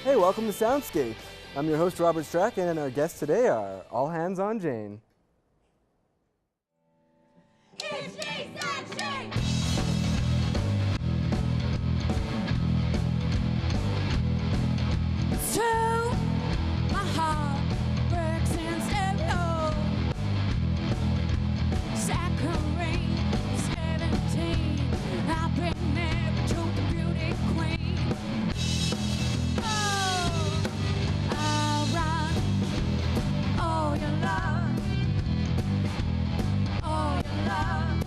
Hey, welcome to Soundscape. I'm your host, Robert Strachan, and our guests today are All Hands on Jane. If she said she. It's true, my heart breaks in stereo. Saccharine, 17, I've been married to the beauty queen. Oh, I'll run all your love, all your love.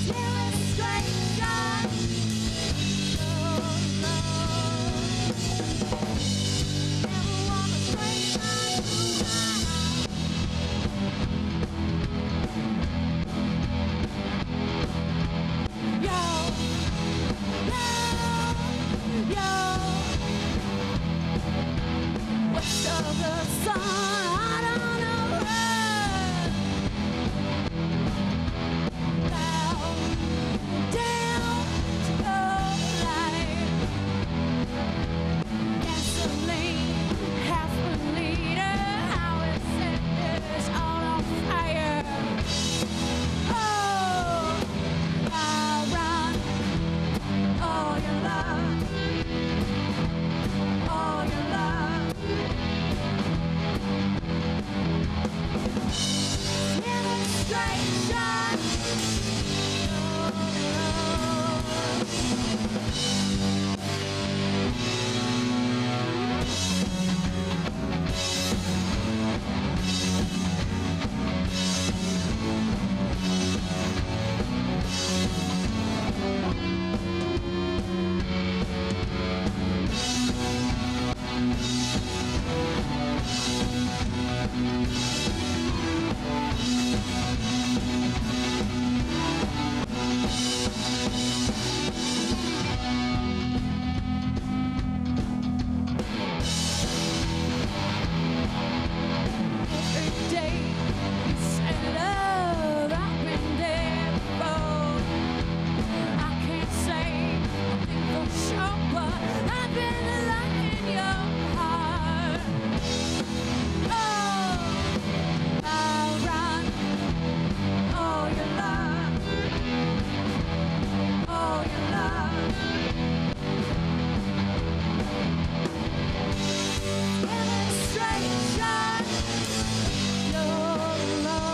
Feeling stranger, your love. Never wanna break my heart. Yo, west of the sun, I don't know where. Down to the light. Gasoline, half a liter. How it set this all on fire. Oh, I'll run all your love, all your love. In a straight shot, your love. Every day you say love, I've been there before. I can't say a thing for sure, but I've been alive in your heart. Oh, I'll run all your love, all your love. Give it a straight shot. Your love.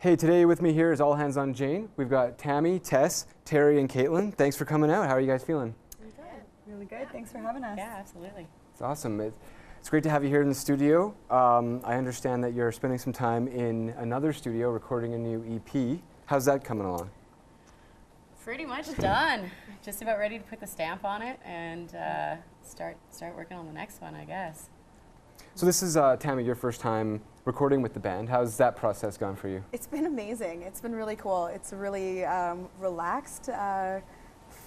Hey, today with me here is All Hands on Jane. We've got Tammy, Tess, Terry, and Caitlin. Thanks for coming out. How are you guys feeling? Really good. Thanks for having us. Yeah, absolutely. It's awesome. It's great to have you here in the studio. I understand that you're spending some time in another studio recording a new EP. How's that coming along? Pretty much done. Just about ready to put the stamp on it and start working on the next one, I guess. So this is, Tammy, your first time recording with the band. How's that process gone for you? It's been amazing. It's been really cool. It's really relaxed,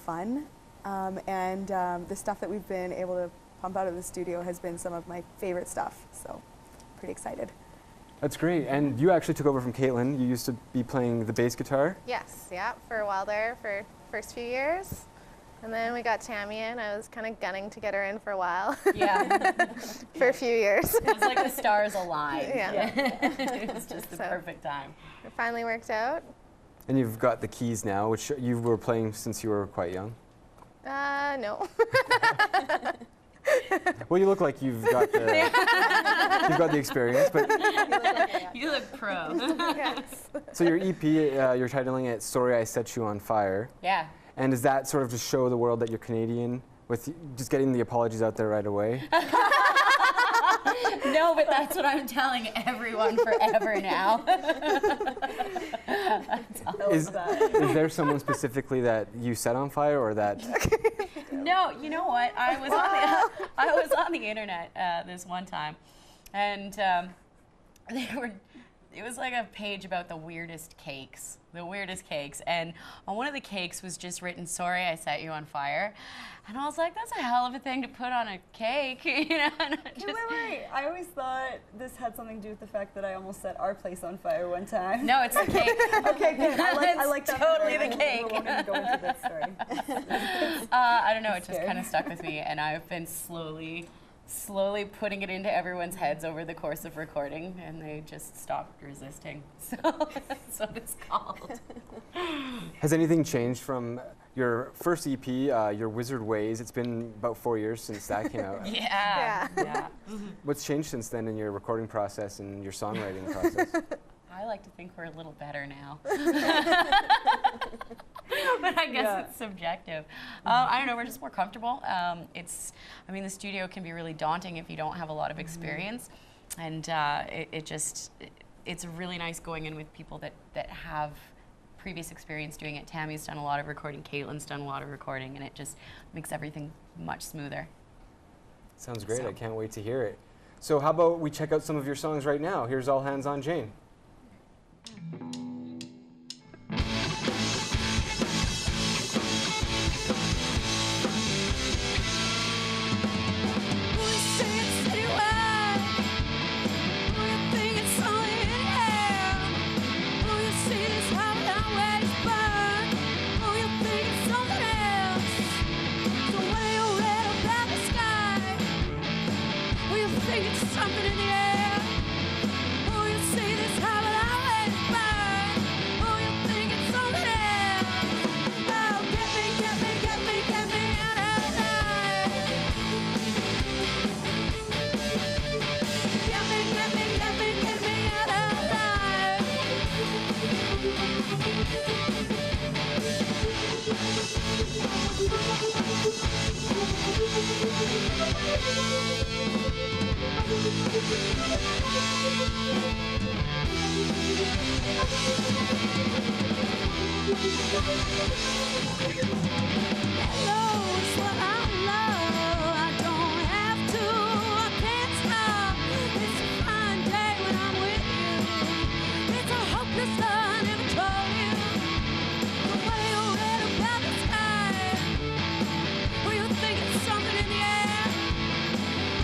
fun, and the stuff that we've been able to pump out of the studio has been some of my favorite stuff. So, pretty excited. That's great. And you actually took over from Caitlin. You used to be playing the bass guitar. Yes, yeah, for a while there, for first few years. And then we got Tammy in. I was kind of gunning to get her in for a while. Yeah. For a few years. It was like the stars aligned. Yeah. It was just the perfect time. It finally worked out. And you've got the keys now, which you were playing since you were quite young. No. Well, you look like you've got the experience, but You look pro. Yes. so your EP, you're titling it "Sorry I Set You on Fire," Yeah. and does that sort of just show the world that you're Canadian with just getting the apologies out there right away? No, but that's what I'm telling everyone forever now. Is there someone specifically that you set on fire, or that? No, you know what? I was on the internet this one time, and it was like a page about the weirdest cakes, and on one of the cakes was just written, "Sorry, I set you on fire," and I was like, that's a hell of a thing to put on a cake, you know? And Wait. I always thought this had something to do with the fact that I almost set our place on fire one time. No, it's the cake. Okay, good. I like that. Totally the cake. We're wanting to go into that story. I don't know, it just Fair. kind of stuck with me, and I've been slowly putting it into everyone's heads over the course of recording, and they just stopped resisting. So that's what it's called. Has anything changed from your first EP, Your Wizard Ways? It's been about 4 years since that came out. Yeah. What's changed since then in your recording process and your songwriting process? I like to think we're a little better now. But I guess it's subjective. I don't know, we're just more comfortable. The studio can be really daunting if you don't have a lot of experience. And it's really nice going in with people that have previous experience doing it. Tammy's done a lot of recording, Caitlin's done a lot of recording, and it just makes everything much smoother. Sounds great, I can't wait to hear it. So how about we check out some of your songs right now? Here's All Hands on Jane. Something in the air. Oh, you see this habit always burn. Oh, you think it's something else. Oh, get me out of life. Get me out of Hello, it's what I love. I don't have to, I can't stop. It's a fine day when I'm with you. It's a hopeless love I never told you. The way you're red about the sky. Oh, you think it's something in the air.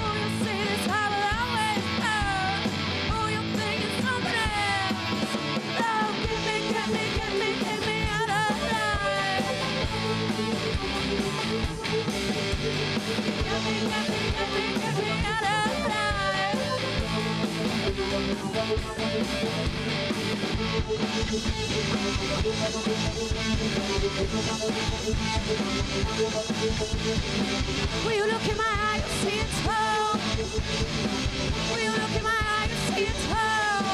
Oh, you see this habit always burn. Oh, you think it's something else. Oh, get me out of life. Get me out Will you look in my eye, you see it's home. Will you look in my eye, you see it's home.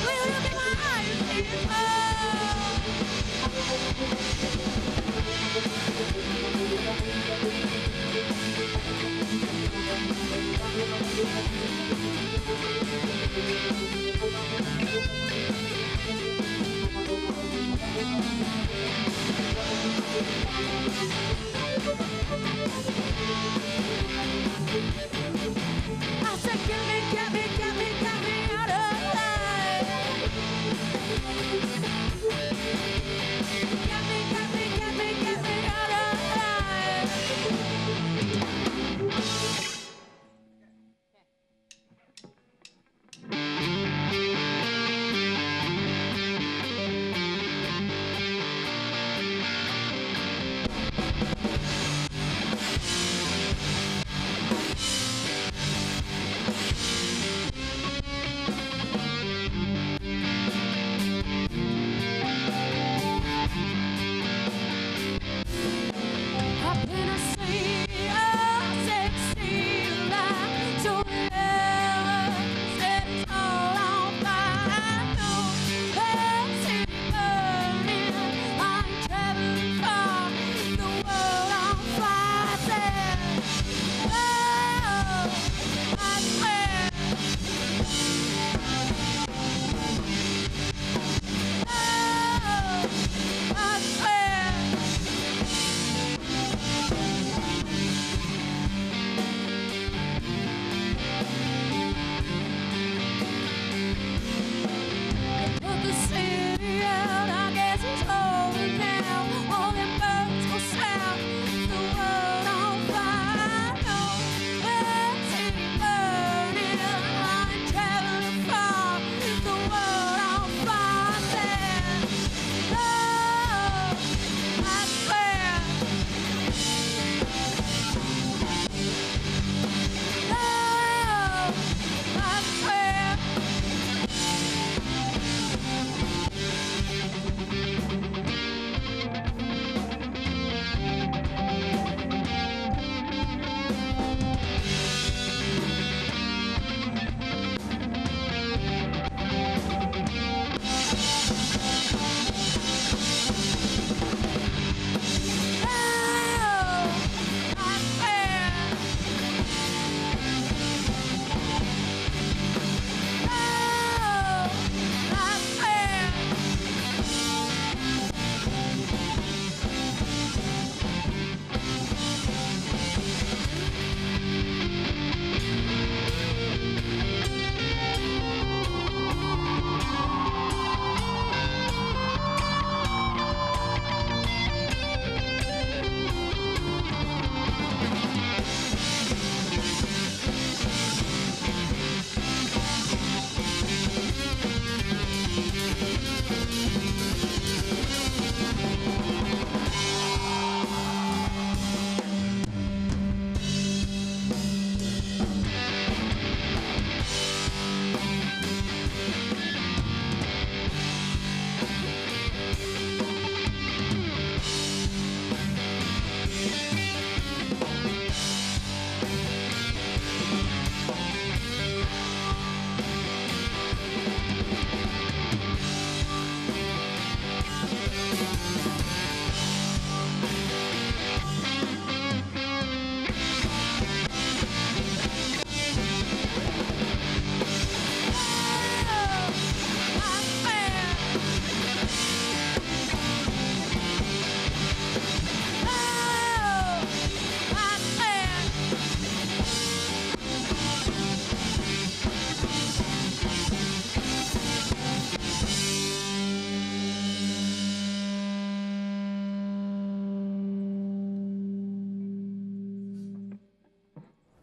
Will you look in my eye, you see it's I said, get me out of life. Get me out of life.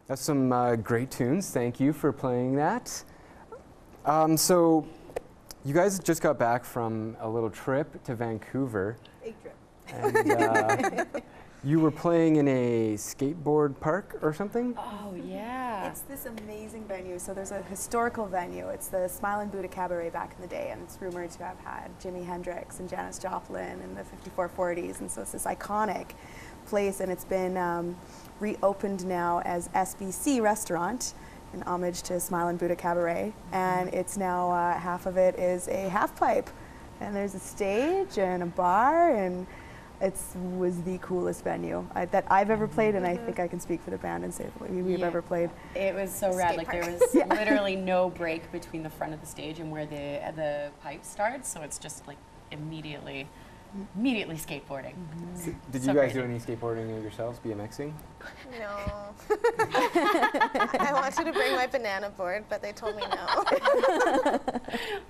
That's some great tunes. Thank you for playing that. So, you guys just got back from a little trip to Vancouver. Big trip. And you were playing in a skateboard park or something? Oh, yeah. It's this amazing venue. So there's a historical venue. It's the Smile and Buddha Cabaret back in the day, and it's rumored to have had Jimi Hendrix and Janis Joplin in the 5440s. And so it's this iconic place, and it's been reopened now as SBC Restaurant, in homage to Smile and Buddha Cabaret. And it's now half of it is a half pipe, and there's a stage and a bar, and it was the coolest venue that I've ever played, and I think I can speak for the band and say that we've Yeah. ever played. It was so rad. Skate Like there park. was Yeah. literally no break between the front of the stage and where the pipe starts. So it's just like immediately skateboarding. Did So you guys crazy. do any skateboarding yourselves, BMXing? No. I wanted to bring my banana board, but they told me no.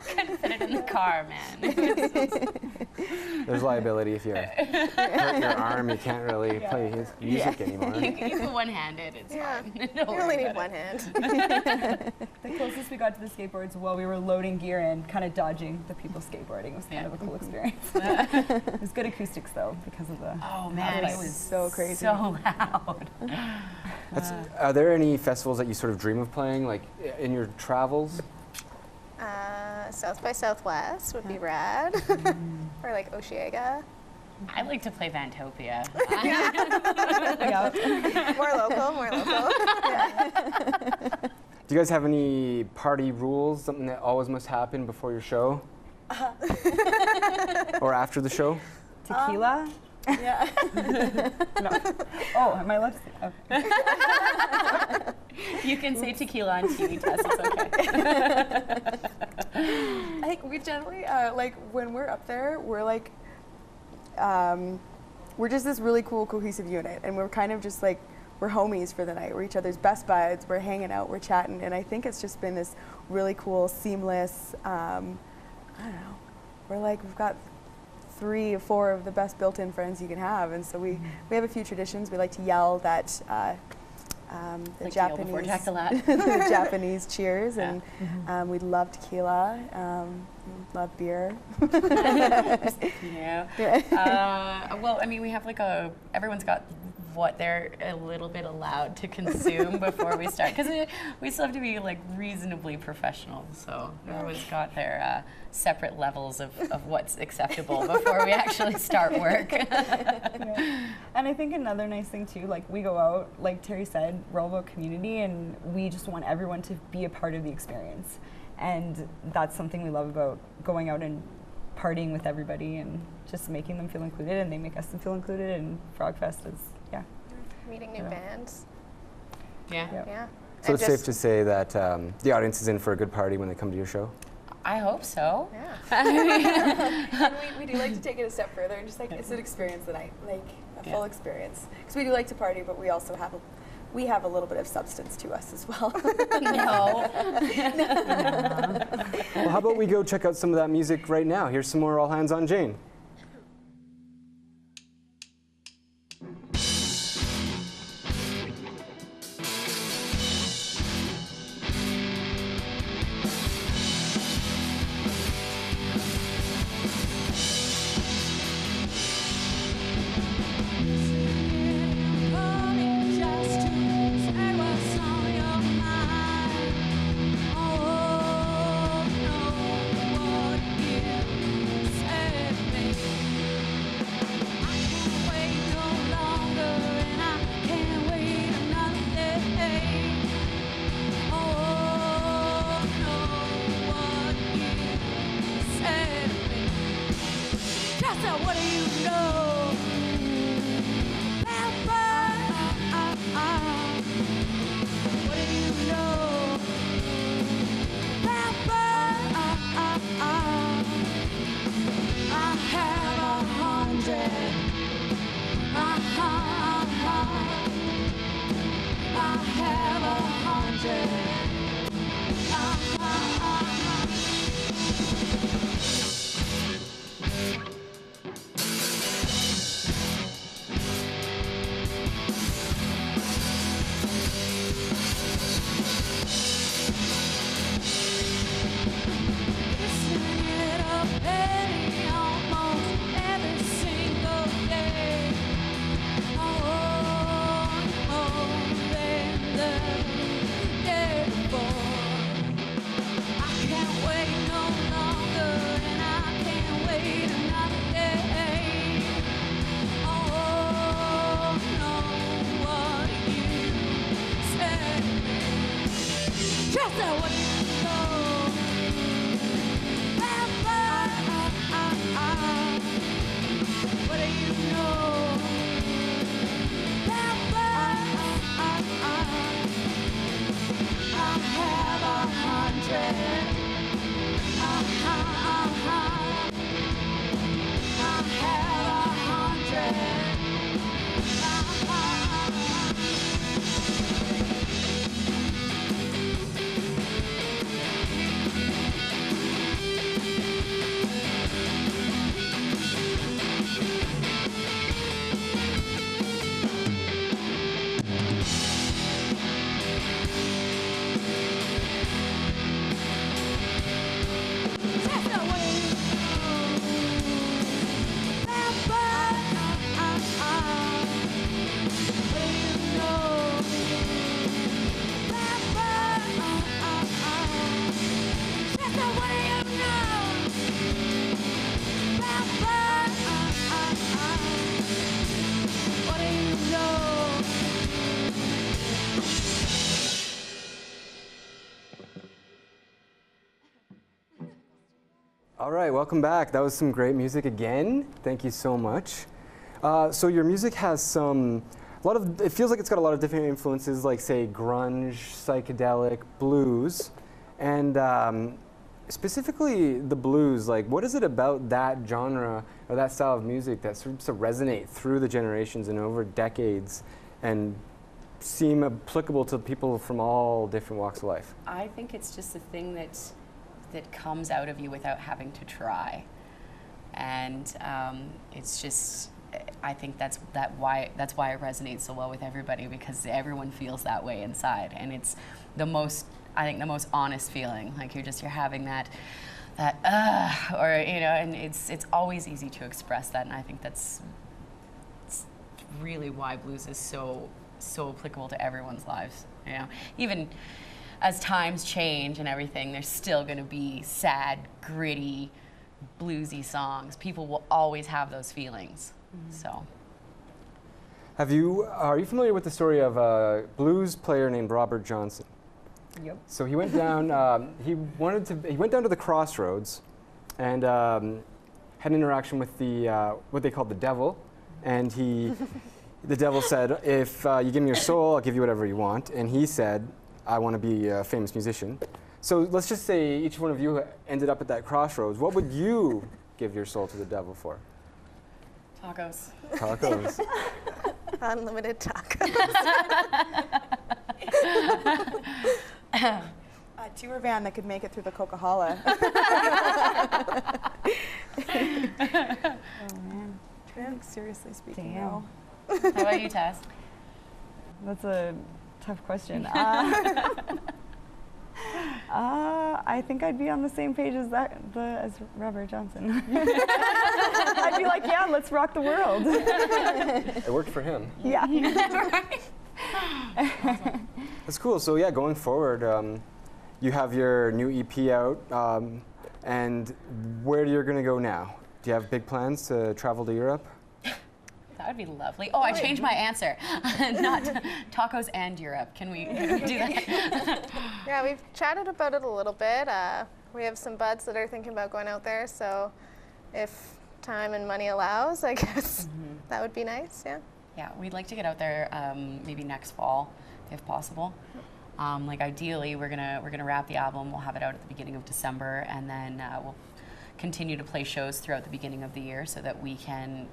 Couldn't fit it in the car, man. There's liability if you hurt your arm, you can't really play his music anymore. You can one-handed. It's Yeah. fine. You Don't only worry need about one it. hand. The closest we got to the skateboards while we were loading gear and kind of dodging the people skateboarding. It was kind Yeah. of a cool experience. It was good acoustics though because of the. Oh man, It it was was so crazy. so loud. Are there any festivals that you sort of dream of playing, like in your travels? South by Southwest would be rad. Or like Osheaga. I like to play Vantopia. Yeah. More local, more local. Do you guys have any party rules, something that always must happen before your show? Or after the show? Tequila. Yeah. No. Oh, am I allowed to say? Oh. You can say tequila on TV, Tess. It's okay. I think we generally, like, when we're up there, we're like, we're just this really cool, cohesive unit, and we're kind of just like, we're homies for the night. We're each other's best buds. We're hanging out. We're chatting, and I think it's just been this really cool, seamless. I don't know. We're like, we've got 3 or 4 of the best built-in friends you can have, and so we have a few traditions. We like to yell that the Like to yell before Japanese Jack the Lad. the Japanese cheers, Yeah. and we love tequila, love beer. Yeah. Well, I mean, we have like everyone's got what they're a little bit allowed to consume before we start, because we still have to be like reasonably professional. So everyone's got their separate levels of what's acceptable before we actually start work. Yeah. And I think another nice thing too, like we go out, like Terry said, we're all about community, and we just want everyone to be a part of the experience. And that's something we love about going out and partying with everybody and just making them feel included, and they make us feel included. And Frogfest is, yeah. Meeting new Yeah. bands. Yeah. Yeah. Yeah. So And it's safe to say that the audience is in for a good party when they come to your show? I hope so. Yeah. And we do like to take it a step further and just like it's an experience that a full experience, because we do like to party, but we also have a little bit of substance to us as well. No. Well, how about we go check out some of that music right now? Here's some more All Hands on Jane. Just to say what's on your mind. Oh, no, what you said, baby. I can't wait no longer, and I can't wait another day. Oh, no, what you said, baby. Just what do you know? What do you know? I have 100. I have 100. All right, welcome back. That was some great music again. Thank you so much. So your music has it feels like it's got a lot of different influences, like say grunge, psychedelic, blues, and specifically the blues. Like, what is it about that genre or that style of music that seems to resonate through the generations and over decades, and seem applicable to people from all different walks of life? I think it's just a thing that comes out of you without having to try, and it's just. I think that's why it resonates so well with everybody, because everyone feels that way inside, and it's the most honest feeling. Like you're having that or and it's always easy to express that, and I think it's really why blues is so applicable to everyone's lives. Even as times change and everything, there's still going to be sad, gritty, bluesy songs. People will always have those feelings. So, are you familiar with the story of a blues player named Robert Johnson? Yep. So he went down. He went down to the crossroads, and had an interaction with the what they called the devil, and the devil said, "If you give me your soul, I'll give you whatever you want." And he said, "I want to be a famous musician." So let's just say each one of you ended up at that crossroads. What would you give your soul to the devil for? tacos. Tacos. Unlimited tacos. A tour van that could make it through the Coca-Cola. Oh man. Seriously speaking, Damn. though. How about you, Tess? That's a tough question. I think I'd be on the same page as Robert Johnson. I'd be like, yeah, let's rock the world. It worked for him. Yeah. That's cool. So yeah, going forward, you have your new EP out, and where you're going to go now? Do you have big plans to travel to Europe? That would be lovely. Oh, I changed my answer. Not tacos and Europe. Can we do that? Yeah, we've chatted about it a little bit. We have some buds that are thinking about going out there, so if time and money allows, I guess that would be nice, yeah. Yeah, we'd like to get out there maybe next fall, if possible. Like ideally, we're gonna wrap the album. We'll have it out at the beginning of December, and then we'll continue to play shows throughout the beginning of the year, so that we can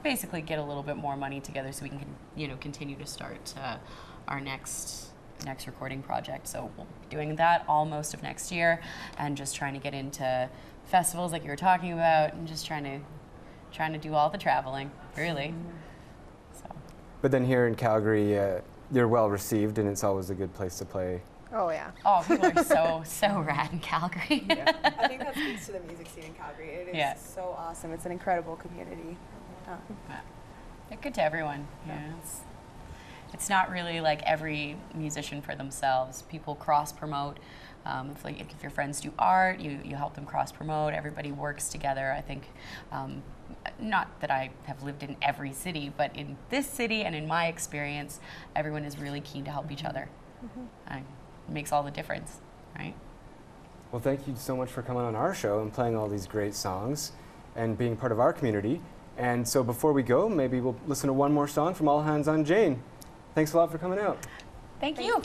basically get a little bit more money together, so we can continue to start our next recording project. So we'll be doing that all most of next year, and just trying to get into festivals like you were talking about, and just trying to do all the traveling, really. So. But then here in Calgary, you're well received, and it's always a good place to play. Oh, yeah. Oh, people are so rad in Calgary. I think that speaks to the music scene in Calgary. It is Yeah. so awesome. It's an incredible community. They're good to everyone. Yeah. It's not really like every musician for themselves. People cross promote. If your friends do art, you help them cross promote. Everybody works together. I think, not that I have lived in every city, but in this city and in my experience, everyone is really keen to help each other. And it makes all the difference, right? Well, thank you so much for coming on our show and playing all these great songs and being part of our community. And so before we go, maybe we'll listen to one more song from All Hands on Jane. Thanks a lot for coming out. Thank you.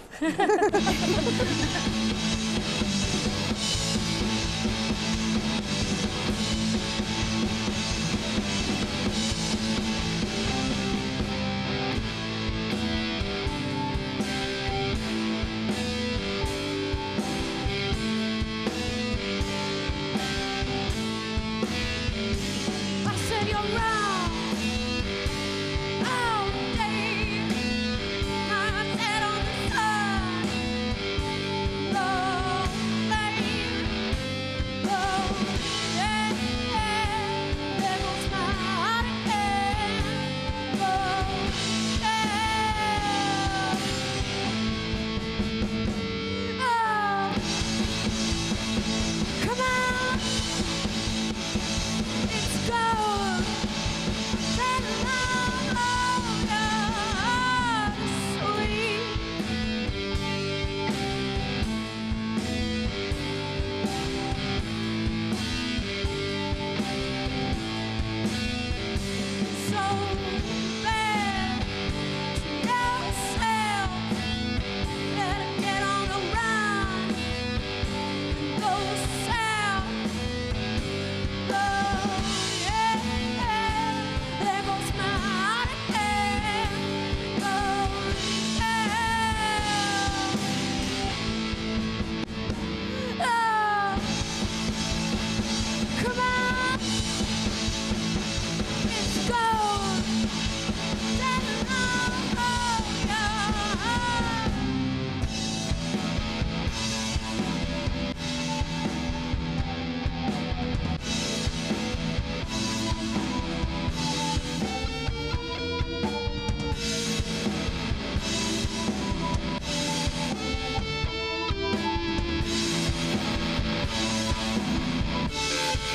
I said you're wrong all day. I said on the sun, no pain, no yeah, there goes my heart again, no yeah. Oh, come on. It's gone.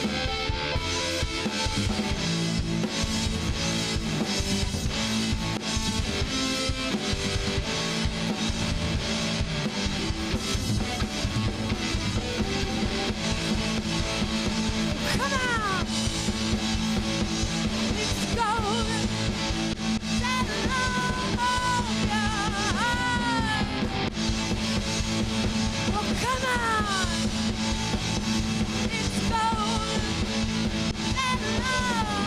Come on! It's going that long, oh, come on! It's going that long,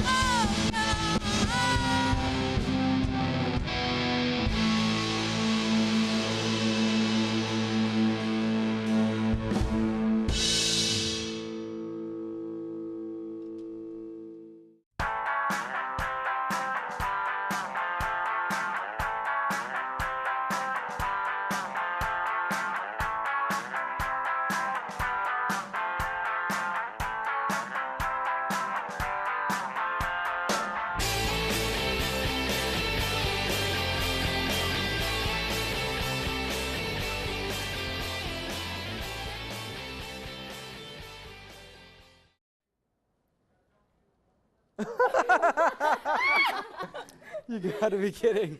You gotta be kidding.